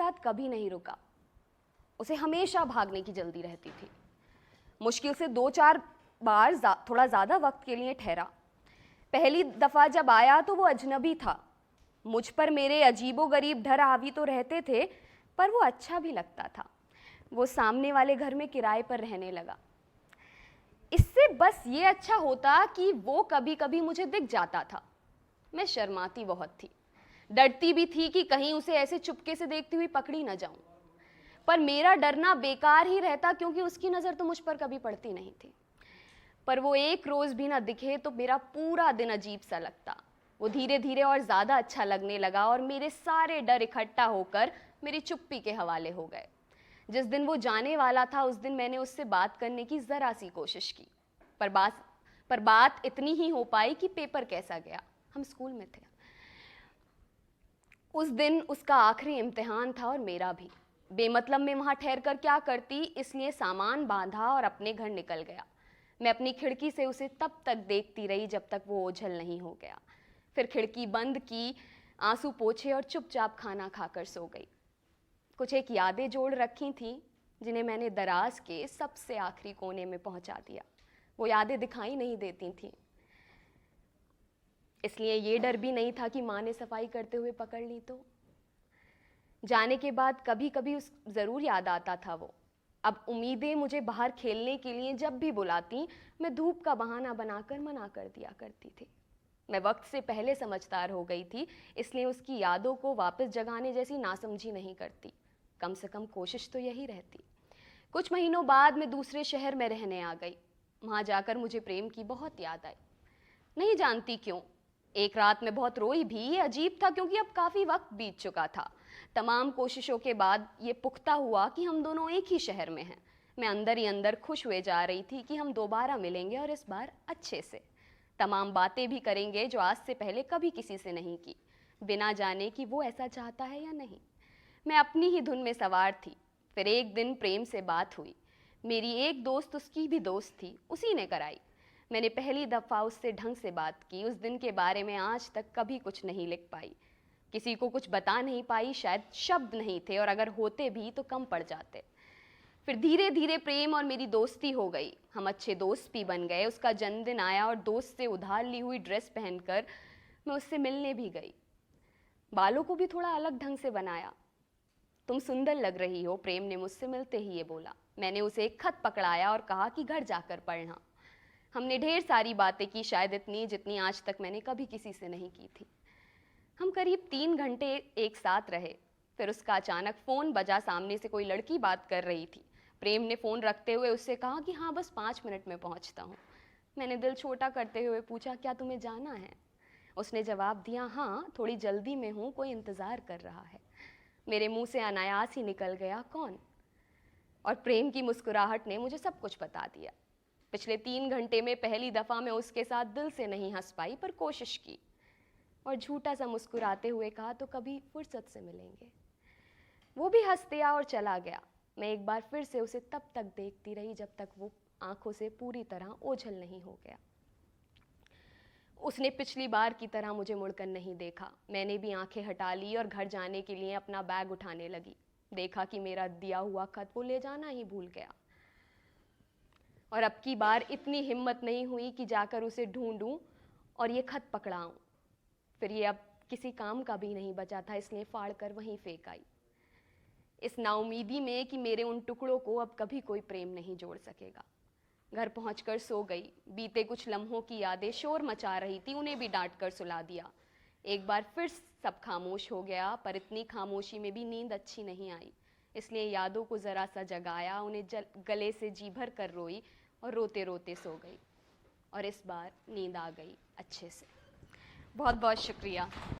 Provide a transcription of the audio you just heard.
साथ कभी नहीं रुका। उसे हमेशा भागने की जल्दी रहती थी। मुश्किल से 2-4 बार थोड़ा ज़्यादा वक्त के लिए ठहरा। पहली दफ़ा जब आया तो वो अजनबी था। मुझ पर मेरे अजीबोगरीब डर हावी तो रहते थे, पर वो अच्छा भी लगता था। वो सामने वाले घर में किराए पर रहने लगा। इससे बस ये अच्छा होता कि वो कभी कभी मुझे दिख जाता था। मैं शर्माती बहुत थी, डरती भी थी कि कहीं उसे ऐसे चुपके से देखती हुई पकड़ी न जाऊं। पर मेरा डरना बेकार ही रहता, क्योंकि उसकी नज़र तो मुझ पर कभी पड़ती नहीं थी। पर वो एक रोज़ भी ना दिखे तो मेरा पूरा दिन अजीब सा लगता। वो धीरे धीरे और ज़्यादा अच्छा लगने लगा और मेरे सारे डर इकट्ठा होकर मेरी चुप्पी के हवाले हो गए। जिस दिन वो जाने वाला था उस दिन मैंने उससे बात करने की ज़रा सी कोशिश की, पर बात इतनी ही हो पाई कि पेपर कैसा गया। हम स्कूल में थे। उस दिन उसका आखिरी इम्तिहान था और मेरा भी। बेमतलब में वहाँ ठहर कर क्या करती, इसलिए सामान बांधा और अपने घर निकल गया। मैं अपनी खिड़की से उसे तब तक देखती रही जब तक वो ओझल नहीं हो गया। फिर खिड़की बंद की, आंसू पोंछे और चुपचाप खाना खाकर सो गई। कुछ एक यादें जोड़ रखी थीं जिन्हें मैंने दराज के सबसे आखिरी कोने में पहुंचा दिया। वो यादें दिखाई नहीं देती थीं, इसलिए ये डर भी नहीं था कि माँ ने सफाई करते हुए पकड़ ली तो। जाने के बाद कभी कभी उस ज़रूर याद आता था वो। अब उम्मीदें मुझे बाहर खेलने के लिए जब भी बुलाती, मैं धूप का बहाना बनाकर मना कर दिया करती थी। मैं वक्त से पहले समझदार हो गई थी, इसलिए उसकी यादों को वापस जगाने जैसी नासमझी नहीं करती। कम से कम कोशिश तो यही रहती। कुछ महीनों बाद मैं दूसरे शहर में रहने आ गई। वहाँ जाकर मुझे प्रेम की बहुत याद आई। नहीं जानती क्यों, एक रात में बहुत रोई भी। ये अजीब था, क्योंकि अब काफ़ी वक्त बीत चुका था। तमाम कोशिशों के बाद ये पुख्ता हुआ कि हम दोनों एक ही शहर में हैं। मैं अंदर ही अंदर खुश हुए जा रही थी कि हम दोबारा मिलेंगे और इस बार अच्छे से। तमाम बातें भी करेंगे जो आज से पहले कभी किसी से नहीं की, बिना जाने कि वो ऐसा चाहता है या नहीं। मैं अपनी ही धुन में सवार थी। फिर एक दिन प्रेम से बात हुई। मेरी एक दोस्त उसकी भी दोस्त थी, उसी ने कराई। मैंने पहली दफ़ा उससे ढंग से बात की। उस दिन के बारे में आज तक कभी कुछ नहीं लिख पाई, किसी को कुछ बता नहीं पाई। शायद शब्द नहीं थे, और अगर होते भी तो कम पड़ जाते। फिर धीरे धीरे प्रेम और मेरी दोस्ती हो गई। हम अच्छे दोस्त भी बन गए। उसका जन्मदिन आया और दोस्त से उधार ली हुई ड्रेस पहनकर मैं उससे मिलने भी गई। बालों को भी थोड़ा अलग ढंग से बनाया। तुम सुंदर लग रही हो, प्रेम ने मुझसे मिलते ही ये बोला। मैंने उसे एक खत पकड़ाया और कहा कि घर जाकर पढ़ना। हमने ढेर सारी बातें की, शायद इतनी जितनी आज तक मैंने कभी किसी से नहीं की थी। हम करीब 3 घंटे एक साथ रहे। फिर उसका अचानक फ़ोन बजा। सामने से कोई लड़की बात कर रही थी। प्रेम ने फ़ोन रखते हुए उससे कहा कि हाँ, बस 5 मिनट में पहुँचता हूँ। मैंने दिल छोटा करते हुए पूछा, क्या तुम्हें जाना है? उसने जवाब दिया, हाँ, थोड़ी जल्दी में हूँ, कोई इंतज़ार कर रहा है। मेरे मुंह से अनायास ही निकल गया, कौन? और प्रेम की मुस्कुराहट ने मुझे सब कुछ बता दिया। पिछले 3 घंटे में पहली दफ़ा मैं उसके साथ दिल से नहीं हंस पाई, पर कोशिश की और झूठा सा मुस्कुराते हुए कहा, तो कभी फुर्सत से मिलेंगे। वो भी हंस दिया और चला गया। मैं एक बार फिर से उसे तब तक देखती रही जब तक वो आंखों से पूरी तरह ओझल नहीं हो गया। उसने पिछली बार की तरह मुझे मुड़कर नहीं देखा। मैंने भी आंखें हटा ली और घर जाने के लिए अपना बैग उठाने लगी। देखा कि मेरा दिया हुआ खत वो ले जाना ही भूल गया। और अब की बार इतनी हिम्मत नहीं हुई कि जाकर उसे ढूंढूं और ये खत पकड़ाऊं। फिर ये अब किसी काम का भी नहीं बचा था, इसलिए फाड़ कर वहीं फेंक आई, इस नाउमीदी में कि मेरे उन टुकड़ों को अब कभी कोई प्रेम नहीं जोड़ सकेगा। घर पहुंचकर सो गई। बीते कुछ लम्हों की यादें शोर मचा रही थी, उन्हें भी डांट कर सुला दिया। एक बार फिर सब खामोश हो गया, पर इतनी खामोशी में भी नींद अच्छी नहीं आई, इसलिए यादों को ज़रा सा जगाया, उन्हें गले से जी भर कर रोई और रोते रोते सो गई। और इस बार नींद आ गई अच्छे से। बहुत बहुत शुक्रिया।